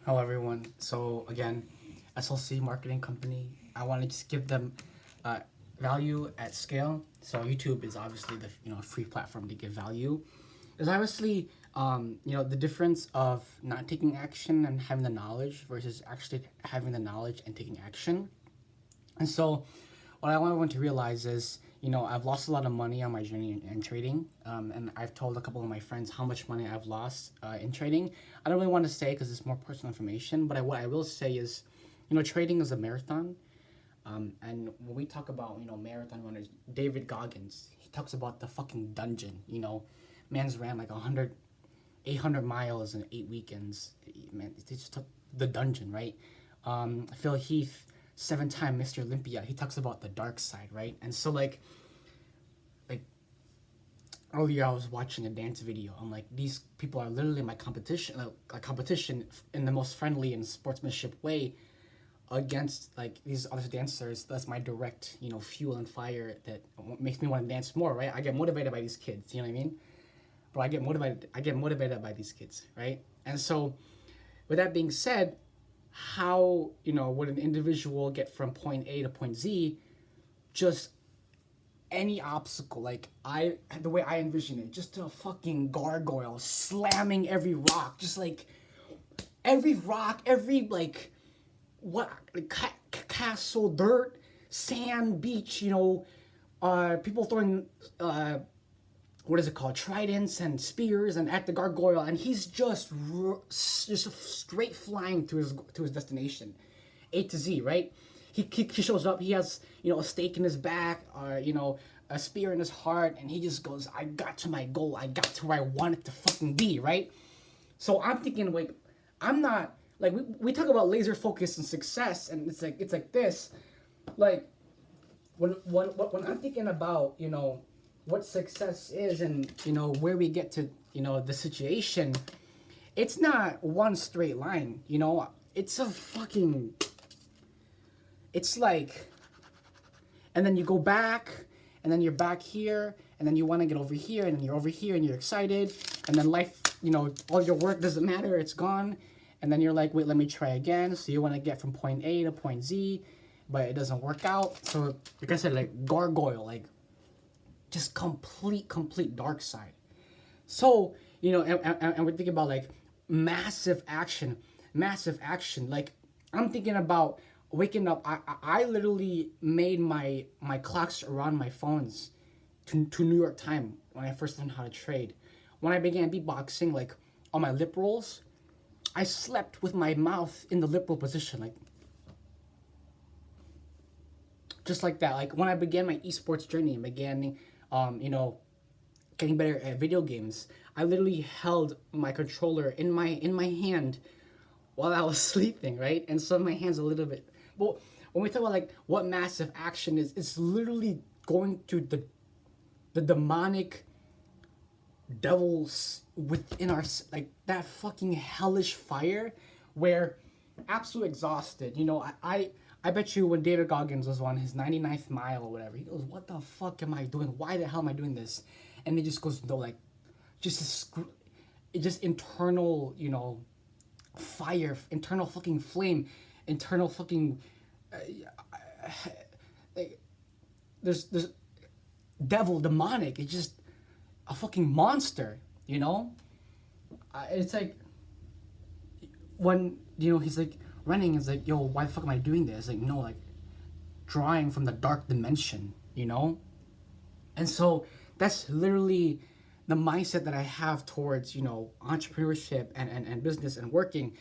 Hello everyone. So again, SLC marketing company. I want to just give them uh, value at scale. So YouTube is obviously the free platform to give value. There's obviously the difference of not taking action and having the knowledge versus actually having the knowledge and taking action. And so, what I want everyone to realize is, I've lost a lot of money on my journey in trading, and I've told a couple of my friends how much money I've lost in trading. I don't really want to say because it's more personal information, but what I will say is, trading is a marathon. And when we talk about, marathon runners, David Goggins, he talks about the fucking dungeon. Man's ran like 800 miles in 8 weekends. Man, it just took the dungeon, right? Phil Heath, 7-time Mr. Olympia, he talks about the dark side, right? And so like earlier I was watching a dance video. I'm like, these people are literally my competition, a competition in the most friendly and sportsmanship way against like these other dancers. That's my direct, fuel and fire that makes me want to dance more, right? I get motivated by these kids, you know what I mean? But I get motivated by these kids, right? And so with that being said, how would an individual get from point A to point Z? Just any obstacle, like the way I envision it, just a fucking gargoyle slamming every rock, just like every rock, every like what like, castle, dirt, sand, beach, people throwing what is it called, tridents and spears and at the gargoyle, and he's just straight flying to his destination, A to Z, right? He shows up, he has a stake in his back, a spear in his heart, and he just goes, I got to my goal, I got to where I wanted to fucking be, right? So I'm thinking, like, I'm not like we talk about laser focus and success, and it's like this, like when I'm thinking about what success is and where we get to the situation, it's not one straight line. It's a fucking, it's like, and then you go back, and then you're back here, and then you want to get over here, and then you're over here, and you're excited, and then life, all your work doesn't matter, it's gone, and then you're like, wait, let me try again. So you want to get from point A to point Z, but it doesn't work out. So like I said, like gargoyle, like just complete dark side. So and we're thinking about like massive action. Like I'm thinking about waking up. I literally made my clocks around my phones to New York time when I first learned how to trade. When I began beatboxing, like on my lip rolls, I slept with my mouth in the lip roll position, like just like that. Like when I began my esports journey and began getting better at video games, I literally held my controller in my hand while I was sleeping, right? And so my hands a little bit. But when we talk about like what massive action is, it's literally going to the demonic devils within our, like that fucking hellish fire where absolute exhausted. I bet you when David Goggins was on his 99th mile or whatever, he goes, what the fuck am I doing? Why the hell am I doing this? And he just goes, no, like, just internal, fire, internal fucking flame, internal fucking, like, there's devil, demonic. It's just a fucking monster, It's like, when, he's like, running is like, yo, why the fuck am I doing this? Like, no, like drawing from the dark dimension, And so that's literally the mindset that I have towards, entrepreneurship and business and working.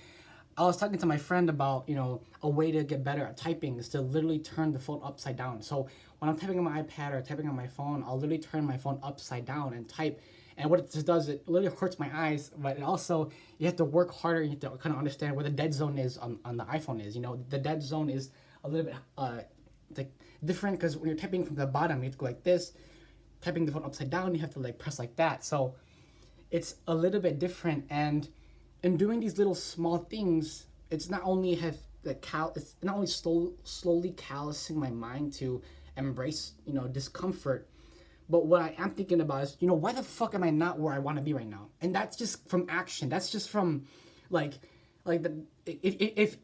I was talking to my friend about, a way to get better at typing is to literally turn the phone upside down. So when I'm typing on my iPad or typing on my phone, I'll literally turn my phone upside down and type. And what it just does, it literally hurts my eyes, but it also, you have to work harder. You have to kind of understand where the dead zone is on the iPhone is. The dead zone is a little bit like different because when you're typing from the bottom, you have to go like this. Typing the phone upside down, you have to like press like that. So it's a little bit different. And in doing these little small things, it's not only it's not only slowly callousing my mind to embrace discomfort. But what I am thinking about is, why the fuck am I not where I want to be right now? And that's just from action. That's just from, like, like if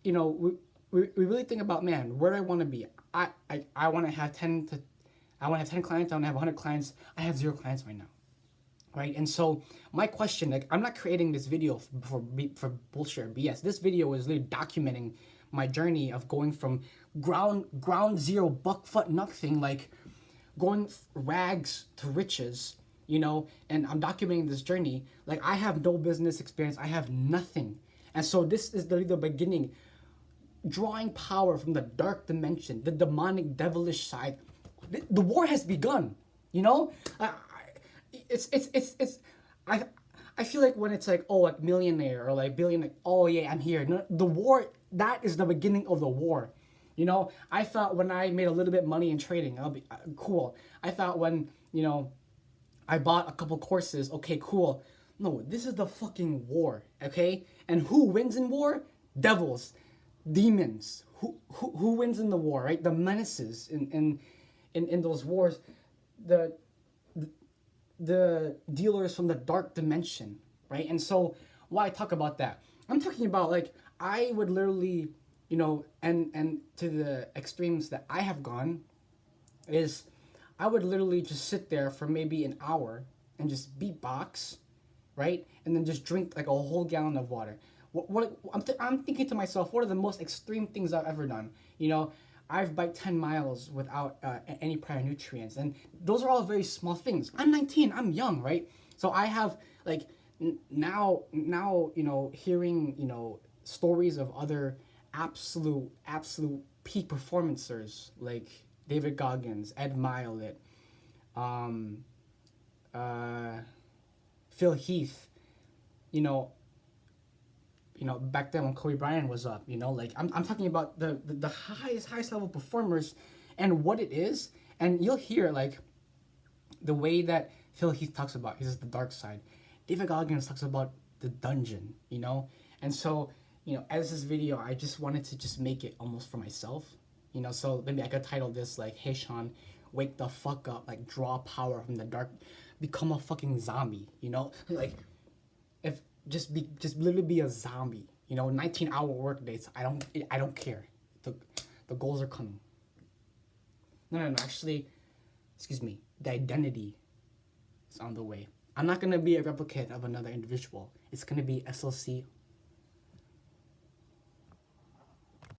you know we really think about, man, where do I want to be? I want to have 10 clients. I want to have 100 clients. I have 0 clients right now, right? And so my question, like, I'm not creating this video for bullshit or BS. This video is really documenting my journey of going from ground zero, buck foot nothing, like going rags to riches, you know. And I'm documenting this journey. Like, I have no business experience. I have nothing. And so this is the beginning, drawing power from the dark dimension, the demonic, devilish side. The war has begun. You know, it's I I feel like when it's like, oh, like millionaire or like billionaire, oh yeah, I'm here. No, the war, that is the beginning of the war. You know, I thought when I made a little bit money in trading, I'll be cool. I thought when, you know, I bought a couple courses, okay, cool. No, this is the fucking war, okay? And who wins in war? Devils, demons. Who wins in the war, right? The menaces in those wars, the the dealers from the dark dimension, right? And so why I talk about that? I'm talking about, like, I would literally, you know, and to the extremes that I have gone is I would literally just sit there for maybe an hour and just beatbox, right? And then just drink like a whole gallon of water. I'm thinking to myself, what are the most extreme things I've ever done? You know, I've biked 10 miles without any prior nutrients. And those are all very small things. I'm 19, I'm young, right? So I have, like, now, you know, hearing, you know, stories of other absolute peak performancers like David Goggins, Ed Milet, um, uh, Phil Heath, you know, back then when Kobe Bryant was up, you know, like I'm talking about the highest level performers and what it is. And you'll hear, like, the way that Phil Heath talks about, this is the dark side. David Goggins talks about the dungeon, you know? And so, you know, as this video, I just wanted to just make it almost for myself, you know? So maybe I could title this like, hey Sean, wake the fuck up, like, draw power from the dark, become a fucking zombie, you know? Like, if just literally be a zombie, you know, 19-hour work days. I don't care. The goals are coming. No, actually, excuse me, the identity is on the way. I'm not gonna be a replicate of another individual. It's gonna be SLC